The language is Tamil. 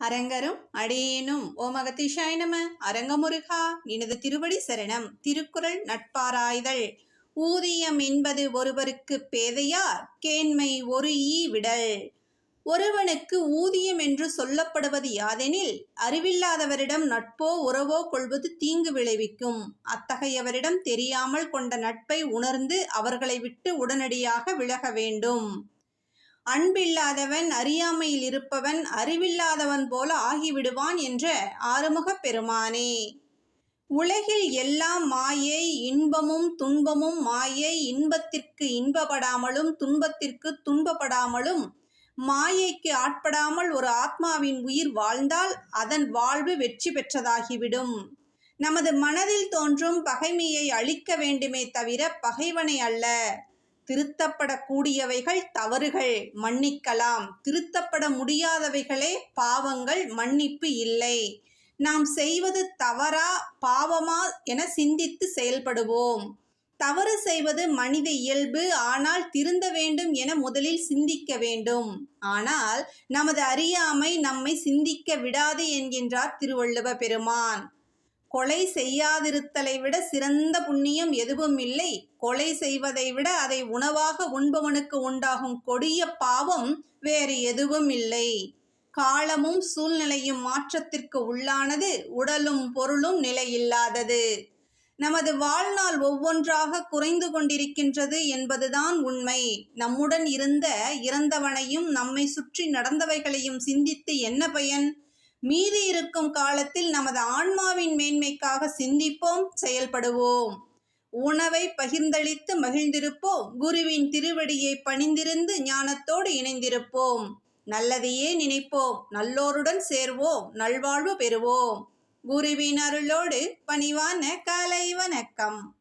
அரங்கரும் அடியேனும் ஓம் அகத்தீஷாய நம. அரங்கமுருகா நினது திருவடி சரணம். திருக்குறள் நட்பாராய்தல். ஊதியம் என்பது ஒருவருக்கு பேதையார் கேண்மை ஒரு ஈ விடல். ஒருவனுக்கு ஊதியம் என்று சொல்லப்படுவது யாதெனில், அறிவில்லாதவரிடம் நட்போ உறவோ கொள்வது தீங்கு விளைவிக்கும். அத்தகையவரிடம் தெரியாமல் கொண்ட நட்பை உணர்ந்து அவர்களை விட்டு உடனடியாக விலக வேண்டும். அன்பில்லாதவன் அறியாமையில் இருப்பவன் அறிவில்லாதவன் போல ஆகிவிடுவான் என்ற ஆறுமுகப் பெருமானே. உலகில் எல்லாம் மாயை, இன்பமும் துன்பமும் மாயை. இன்பத்திற்கு இன்பப்படாமலும் துன்பத்திற்கு துன்பப்படாமலும் மாயைக்கு ஆட்படாமல் ஒரு ஆத்மாவின் உயிர் வாழ்ந்தால் அதன் வாழ்வு வெற்றி பெற்றதாகிவிடும். நமது மனதில் தோன்றும் பகைமையை அழிக்க வேண்டுமே தவிர பகைவனை அல்ல. திருத்தப்படக்கூடியவைகள் தவறுகள், மன்னிக்கலாம். திருத்தப்பட முடியாதவைகளே பாவங்கள், மன்னிப்பு இல்லை. நாம் செய்வது தவறா பாவமா என சிந்தித்து செயல்படுவோம். தவறு செய்வது மனித இயல்பு. ஆனால் திருந்த வேண்டும் என முதலில் சிந்திக்க வேண்டும். ஆனால் நமது அறியாமை நம்மை சிந்திக்க விடாது என்கின்றார் திருவள்ளுவ பெருமான். கொலை செய்யாதிருத்தலை விட சிறந்த புண்ணியம் எதுவும் இல்லை. கொலை செய்வதை விட அதை உணவாக உண்பவனுக்கு உண்டாகும் கொடிய பாவம் வேறு எதுவும் இல்லை. காலமும் சூழ்நிலையும் மாற்றத்திற்கு உள்ளானது. உடலும் பொருளும் நிலையில்லாதது. நமது வாழ்நாள் ஒவ்வொன்றாக குறைந்து கொண்டிருக்கின்றது என்பதுதான் உண்மை. நம்முடன் இருந்த இறந்தவனையும் நம்மை சுற்றி நடந்தவைகளையும் சிந்தித்து என்ன பயன்? மீதி இருக்கும் காலத்தில் நமது ஆன்மாவின் மேன்மைக்காக சிந்திப்போம், செயல்படுவோம். உணவை பகிர்ந்தளித்து மகிழ்ந்திருப்போம். குருவின் திருவடியை பணிந்திருந்து ஞானத்தோடு இணைந்திருப்போம். நல்லதையே நினைப்போம். நல்லோருடன் சேர்வோம். நல்வாழ்வு பெறுவோம். குருவின் அருளோடு பணிவான காலை வணக்கம்.